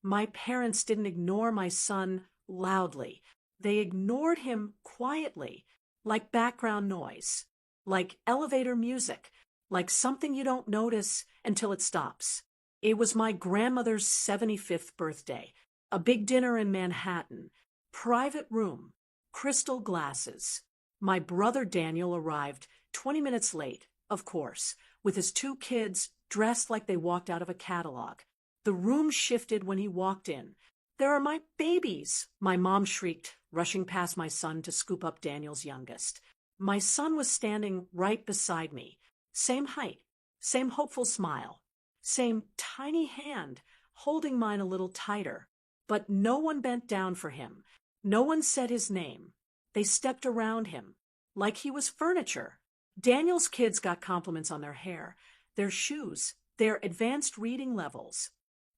My parents didn't ignore my son loudly. They ignored him quietly, like background noise, like elevator music, like something you don't notice until it stops. It was my grandmother's 75th birthday, a big dinner in Manhattan, private room, crystal glasses. My brother Daniel arrived 20 minutes late, of course, with his two kids dressed like they walked out of a catalog. The room shifted when he walked in. "There are my babies!" my mom shrieked, rushing past my son to scoop up Daniel's youngest. My son was standing right beside me. Same height, same hopeful smile, same tiny hand, holding mine a little tighter. But no one bent down for him. No one said his name. They stepped around him, like he was furniture. Daniel's kids got compliments on their hair, their shoes, their advanced reading levels.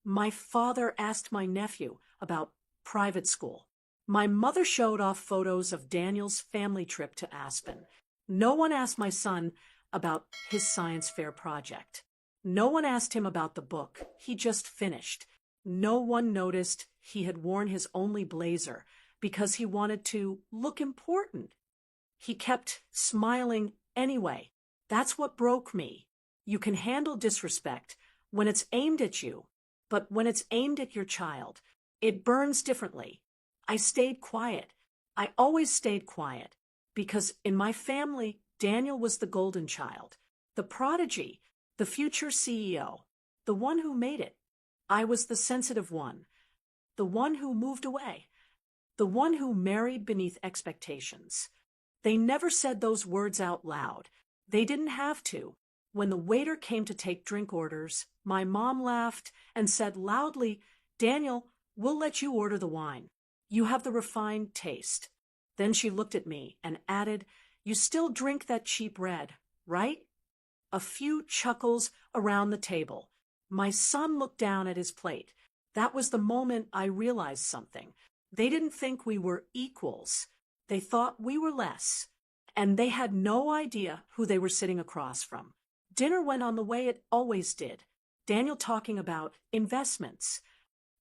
My father asked my nephew about private school. My mother showed off photos of Daniel's family trip to Aspen. No one asked my son about his science fair project. No one asked him about the book he just finished. No one noticed he had worn his only blazer because he wanted to look important. He kept smiling anyway. That's what broke me. You can handle disrespect when it's aimed at you, but when it's aimed at your child, it burns differently. I stayed quiet. I always stayed quiet because in my family, Daniel was the golden child, the prodigy, the future CEO, the one who made it. I was the sensitive one, the one who moved away, the one who married beneath expectations. They never said those words out loud. They didn't have to. When the waiter came to take drink orders, my mom laughed and said loudly, "Daniel, we'll let you order the wine. You have the refined taste." Then she looked at me and added, "You still drink that cheap red, right?" A few chuckles around the table. My son looked down at his plate. That was the moment I realized something. They didn't think we were equals. They thought we were less. And they had no idea who they were sitting across from. Dinner went on the way it always did. Daniel talking about investments.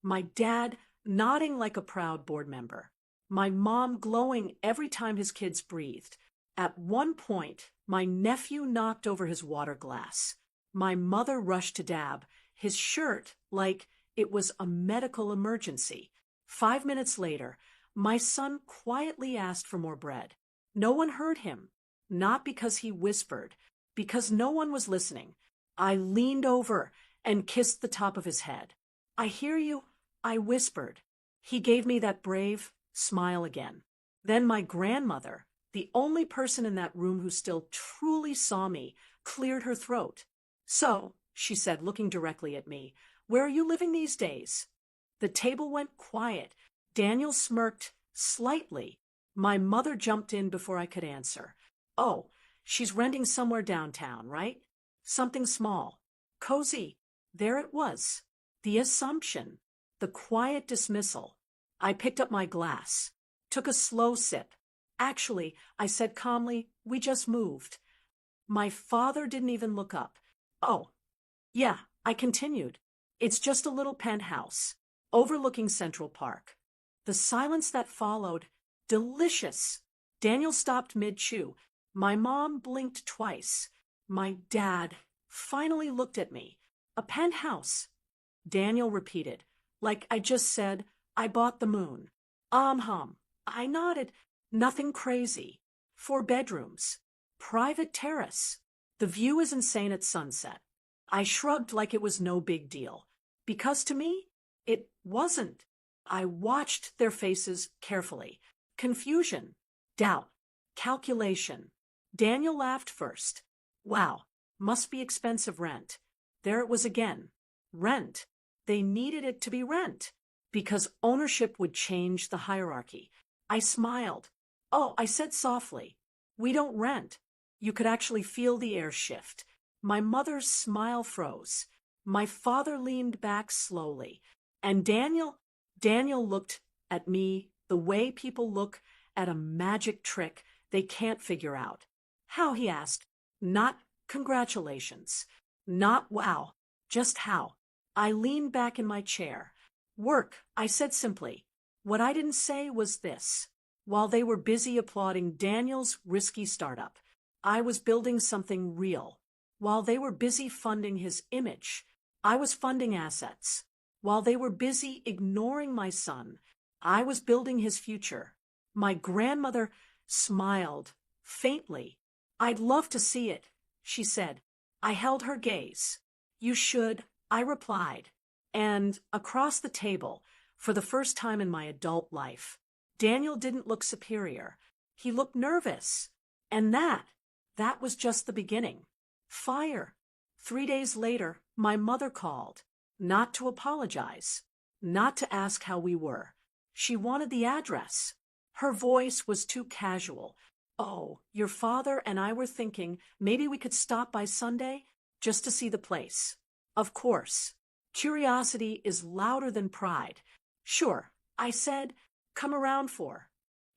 My dad nodding like a proud board member. My mom glowing every time his kids breathed. At one point, my nephew knocked over his water glass. My mother rushed to dab his shirt like it was a medical emergency. 5 minutes later, my son quietly asked for more bread. No one heard him, not because he whispered, because no one was listening. I leaned over and kissed the top of his head. "I hear you," I whispered. He gave me that brave smile again. Then my grandmother, the only person in that room who still truly saw me, cleared her throat. "So," she said, looking directly at me, "where are you living these days?" The table went quiet. Daniel smirked slightly. My mother jumped in before I could answer. "Oh, she's renting somewhere downtown, right? Something small. Cozy." There it was. The assumption. The quiet dismissal. I picked up my glass. Took a slow sip. "Actually," I said calmly, "we just moved." My father didn't even look up. "Oh, yeah," I continued. "It's just a little penthouse, overlooking Central Park." The silence that followed, delicious. Daniel stopped mid-chew. My mom blinked twice. My dad finally looked at me. "A penthouse." Daniel repeated, "Like I just said, I bought the moon." Hum. I nodded. "Nothing crazy. 4 bedrooms. Private terrace. The view is insane at sunset." I shrugged like it was no big deal. Because to me, it wasn't. I watched their faces carefully. Confusion, doubt, calculation. Daniel laughed first. "Wow, must be expensive rent." There it was again. Rent. They needed it to be rent, because ownership would change the hierarchy. I smiled. "Oh," I said softly, "we don't rent." You could actually feel the air shift. My mother's smile froze. My father leaned back slowly. And Daniel looked at me the way people look at a magic trick they can't figure out. "How?" he asked. Not congratulations. Not wow. Just how. I leaned back in my chair. Work, I said simply. What I didn't say was this. While they were busy applauding Daniel's risky startup, I was building something real. While they were busy funding his image, I was funding assets. While they were busy ignoring my son, I was building his future. My grandmother smiled faintly. I'd love to see it, she said. I held her gaze. You should, I replied. And across the table, for the first time in my adult life, Daniel didn't look superior. He looked nervous. And that was just the beginning. Fire. 3 days later, my mother called, not to apologize, not to ask how we were. She wanted the address. Her voice was too casual. Oh, your father and I were thinking maybe we could stop by Sunday just to see the place. Of course. Curiosity is louder than pride. Sure, I said, come around for.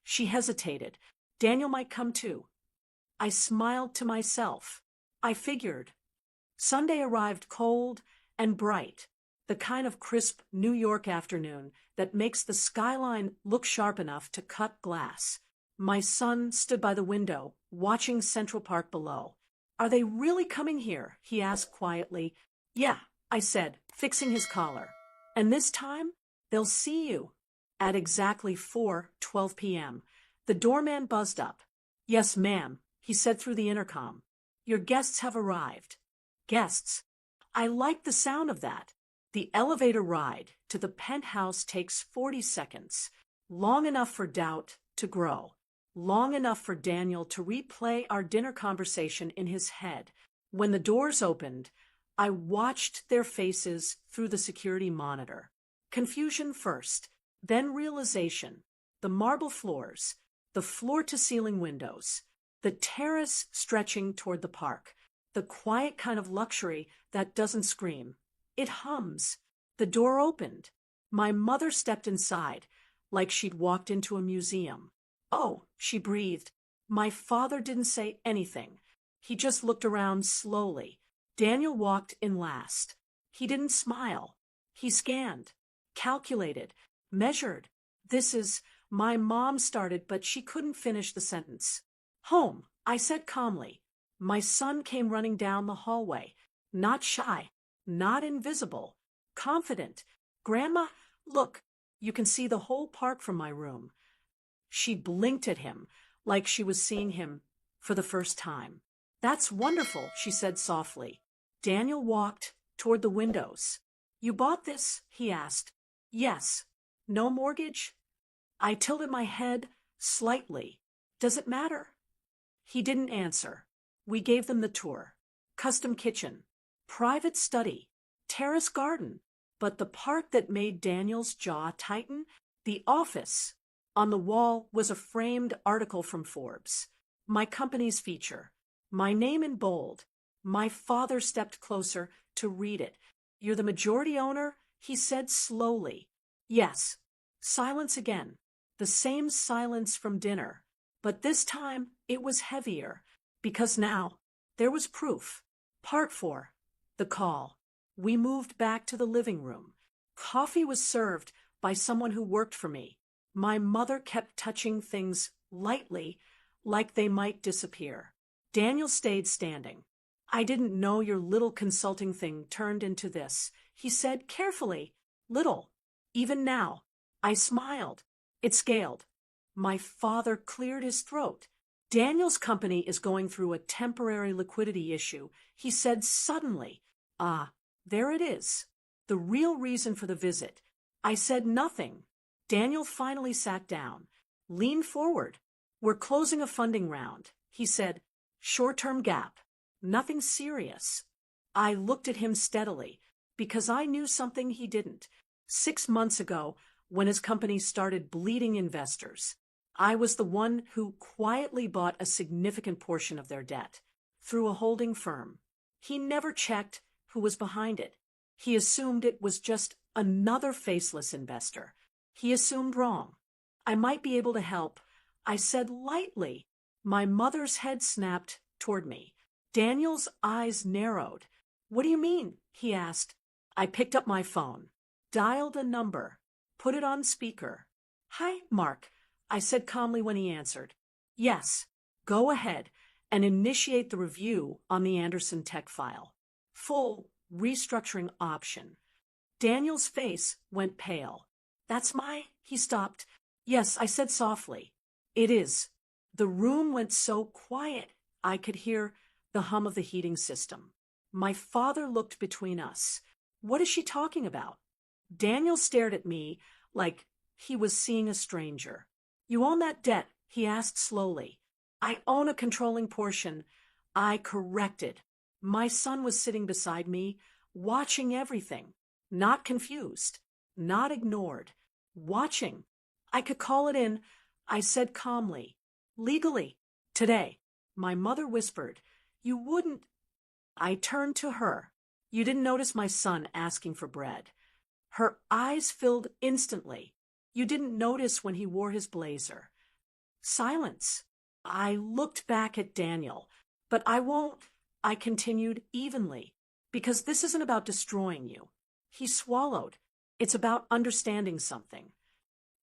She hesitated. Daniel might come too. I smiled to myself. I figured. Sunday arrived cold and bright, the kind of crisp New York afternoon that makes the skyline look sharp enough to cut glass. My son stood by the window, watching Central Park below. Are they really coming here? He asked quietly. Yeah, I said, fixing his collar. And this time, they'll see you. At exactly 4:12 p.m., the doorman buzzed up. Yes, ma'am, he said through the intercom. Your guests have arrived. Guests. I like the sound of that. The elevator ride to the penthouse takes 40 seconds, long enough for doubt to grow, long enough for Daniel to replay our dinner conversation in his head. When the doors opened, I watched their faces through the security monitor. Confusion first, then realization. The marble floors, the floor-to-ceiling windows, the terrace stretching toward the park, the quiet kind of luxury that doesn't scream. It hums. The door opened. My mother stepped inside, like she'd walked into a museum. Oh, she breathed. My father didn't say anything. He just looked around slowly. Daniel walked in last. He didn't smile. He scanned, calculated, measured. My mom started, but she couldn't finish the sentence. Home, I said calmly. My son came running down the hallway, not shy, not invisible, confident. Grandma, look, you can see the whole park from my room. She blinked at him like she was seeing him for the first time. That's wonderful, she said softly. Daniel walked toward the windows. You bought this? He asked. Yes. No mortgage? I tilted my head slightly. Does it matter? He didn't answer. We gave them the tour. Custom kitchen, private study, terrace garden. But the part that made Daniel's jaw tighten, the office. On the wall was a framed article from Forbes. My company's feature. My name in bold. My father stepped closer to read it. You're the majority owner? He said slowly. Yes. Silence again. The same silence from dinner. But this time it was heavier, because now there was proof. Part 4. The call. We moved back to the living room. Coffee was served by someone who worked for me. My mother kept touching things lightly, like they might disappear. Daniel stayed standing. I didn't know your little consulting thing turned into this, he said carefully. Little. Even now. I smiled. It scaled. My father cleared his throat. Daniel's company is going through a temporary liquidity issue, he said suddenly. Ah, there it is. The real reason for the visit. I said nothing. Daniel finally sat down, leaned forward. We're closing a funding round, he said. Short-term gap. Nothing serious. I looked at him steadily, because I knew something he didn't. 6 months ago, when his company started bleeding investors, I was the one who quietly bought a significant portion of their debt through a holding firm. He never checked who was behind it. He assumed it was just another faceless investor. He assumed wrong. I might be able to help, I said lightly. My mother's head snapped toward me. Daniel's eyes narrowed. What do you mean? He asked. I picked up my phone. dialed a number, put it on speaker. "Hi, Mark," I said calmly when he answered. "Yes, go ahead and initiate the review on the Anderson Tech file. Full restructuring option." Daniel's face went pale. He stopped. "Yes," I said softly. "It is." The room went so quiet I could hear the hum of the heating system. My father looked between us. "What is she talking about?" Daniel stared at me like he was seeing a stranger. "You own that debt?" he asked slowly. "I own a controlling portion," I corrected. My son was sitting beside me, watching everything, not confused, not ignored, watching. "I could call it in," I said calmly. "Legally, today." My mother whispered, "You wouldn't." I turned to her. "You didn't notice my son asking for bread?" Her eyes filled instantly. "You didn't notice when he wore his blazer?" Silence. I looked back at Daniel. "But I won't," I continued evenly, "because this isn't about destroying you." He swallowed. "It's about understanding something."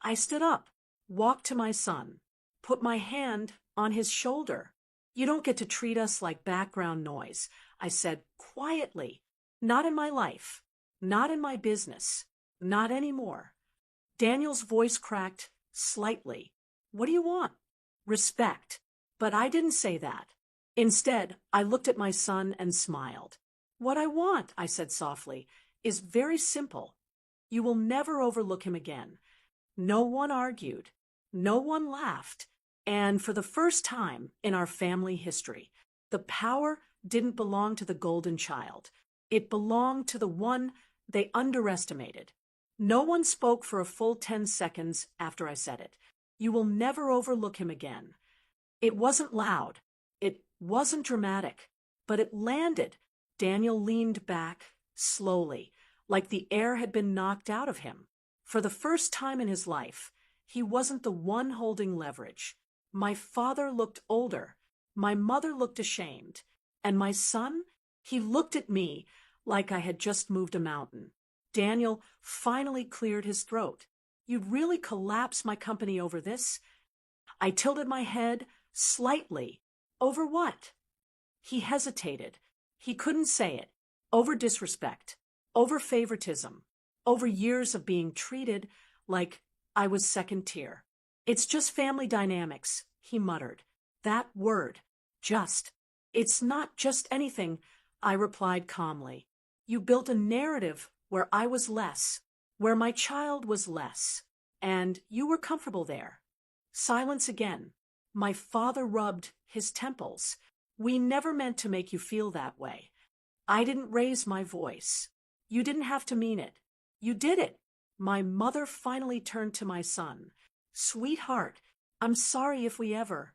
I stood up, walked to my son, put my hand on his shoulder. "You don't get to treat us like background noise," I said quietly. "Not in my life, not in my business, not anymore." Daniel's voice cracked slightly. "What do you want?" "Respect." But I didn't say that. Instead, I looked at my son and smiled. "What I want," I said softly, "is very simple. You will never overlook him again." No one argued. No one laughed. And for the first time in our family history, the power didn't belong to the golden child. It belonged to the one they underestimated. No one spoke for a full 10 seconds after I said it. "You will never overlook him again." It wasn't loud. It wasn't dramatic. But it landed. Daniel leaned back slowly, like the air had been knocked out of him. For the first time in his life, he wasn't the one holding leverage. My father looked older. My mother looked ashamed. And my son, he looked at me like I had just moved a mountain. Daniel finally cleared his throat. "You'd really collapse my company over this?" I tilted my head slightly. "Over what?" He hesitated. He couldn't say it. "Over disrespect. Over favoritism. Over years of being treated like I was second tier." "It's just family dynamics," he muttered. That word, just. "It's not just anything," I replied calmly. "You built a narrative where I was less, where my child was less, and you were comfortable there." Silence again. My father rubbed his temples. "We never meant to make you feel that way. I didn't raise my voice. You didn't have to mean it. You did it." My mother finally turned to my son. "Sweetheart, I'm sorry if we ever."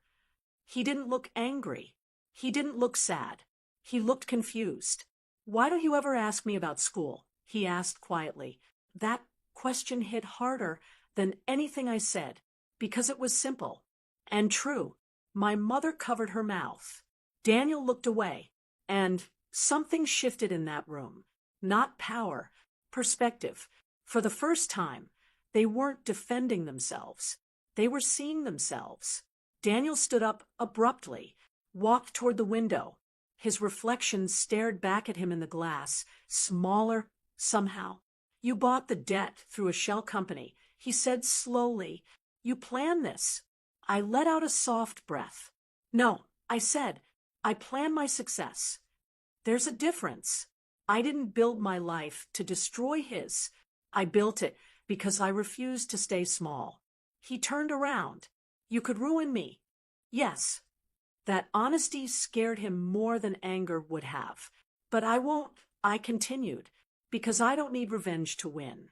He didn't look angry. He didn't look sad. He looked confused. "Why don't you ever ask me about school?" he asked quietly. That question hit harder than anything I said, because it was simple and true. My mother covered her mouth. Daniel looked away, and something shifted in that room. Not power, perspective. For the first time, they weren't defending themselves. They were seeing themselves. Daniel stood up abruptly, walked toward the window. His reflection stared back at him in the glass, smaller somehow. "You bought the debt through a shell company," he said slowly. "You planned this." I let out a soft breath. "No," I said, "I planned my success." There's a difference. I didn't build my life to destroy his. I built it because I refused to stay small. He turned around. "You could ruin me." "Yes." That honesty scared him more than anger would have. "But I won't," I continued, "because I don't need revenge to win."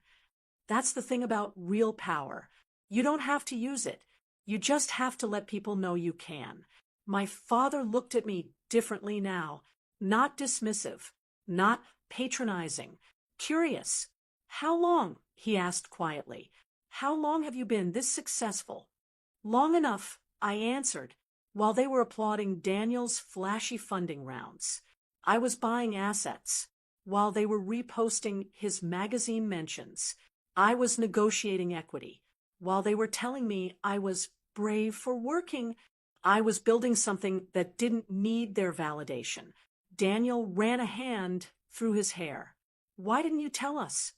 That's the thing about real power. You don't have to use it. You just have to let people know you can. My father looked at me differently now, not dismissive, not patronizing, curious. "How long?" he asked quietly. "How long have you been this successful?" "Long enough," I answered, while they were applauding Daniel's flashy funding rounds. I was buying assets. while they were reposting his magazine mentions. I was negotiating equity. While they were telling me I was brave for working, I was building something that didn't need their validation. Daniel ran a hand through his hair. Why didn't you tell us?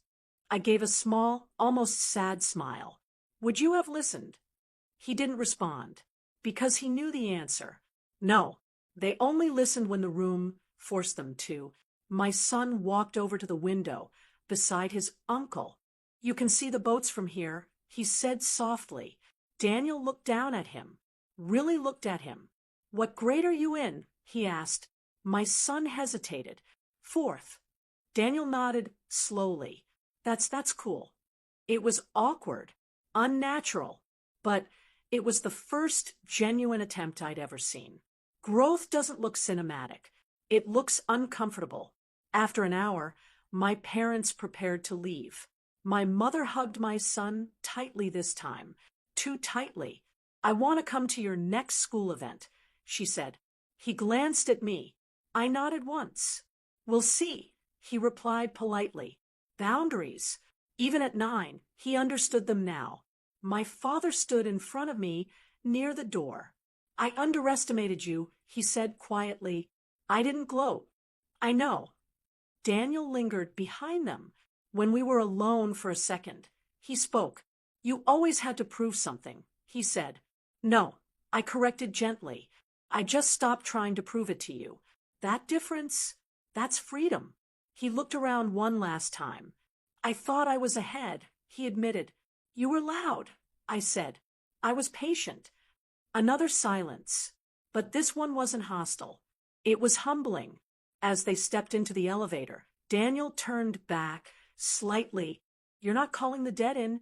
I gave a small, almost sad smile. Would you have listened? He didn't respond, because he knew the answer. No, they only listened when the room forced them to. My son walked over to the window, beside his uncle. You can see the boats from here, he said softly. Daniel looked down at him, really looked at him. What grade are you in? He asked. My son hesitated. Fourth. Daniel nodded slowly. That's cool. It was awkward, unnatural, but it was the first genuine attempt I'd ever seen. Growth doesn't look cinematic. It looks uncomfortable. After an hour, my parents prepared to leave. My mother hugged my son tightly this time, too tightly. I want to come to your next school event, she said. He glanced at me. I nodded once. We'll see, he replied politely. Boundaries. Even at 9, he understood them now. My father stood in front of me near the door. I underestimated you, he said quietly. I didn't gloat. I know. Daniel lingered behind them. When we were alone for a second, he spoke. You always had to prove something, he said. No, I corrected gently. I just stopped trying to prove it to you. That difference, that's freedom. He looked around one last time. I thought I was ahead, he admitted. You were loud, I said. I was patient. Another silence, but this one wasn't hostile. It was humbling. As they stepped into the elevator, Daniel turned back slightly. You're not calling the dead in?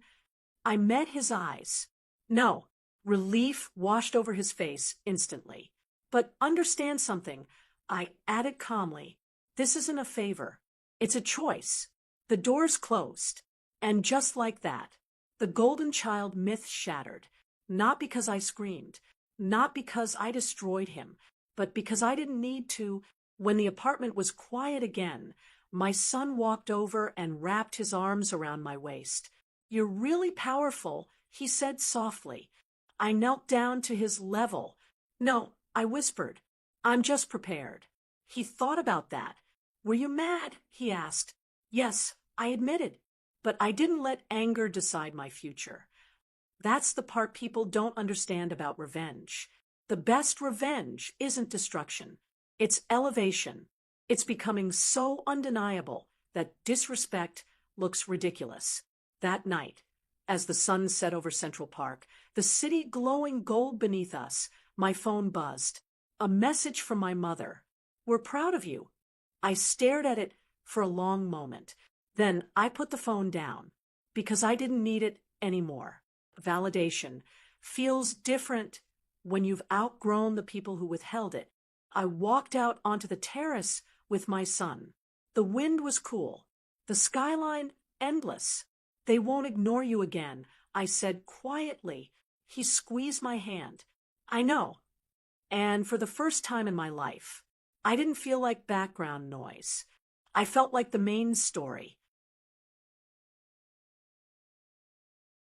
I met his eyes. No. Relief washed over his face instantly. But understand something, I added calmly. This isn't a favor. It's a choice. The door's closed. And just like that, the golden child myth shattered. Not because I screamed, not because I destroyed him, but because I didn't need to. When the apartment was quiet again, my son walked over and wrapped his arms around my waist. You're really powerful, he said softly. I knelt down to his level. No, I whispered. I'm just prepared. He thought about that. Were you mad? He asked. Yes, I admitted. But I didn't let anger decide my future. That's the part people don't understand about revenge. The best revenge isn't destruction. It's elevation. It's becoming so undeniable that disrespect looks ridiculous. That night, as the sun set over Central Park, the city glowing gold beneath us, my phone buzzed. A message from my mother. We're proud of you. I stared at it for a long moment. Then I put the phone down because I didn't need it anymore. Validation feels different when you've outgrown the people who withheld it. I walked out onto the terrace with my son. The wind was cool. The skyline endless. They won't ignore you again, I said quietly. He squeezed my hand. I know. And for the first time in my life, I didn't feel like background noise. I felt like the main story.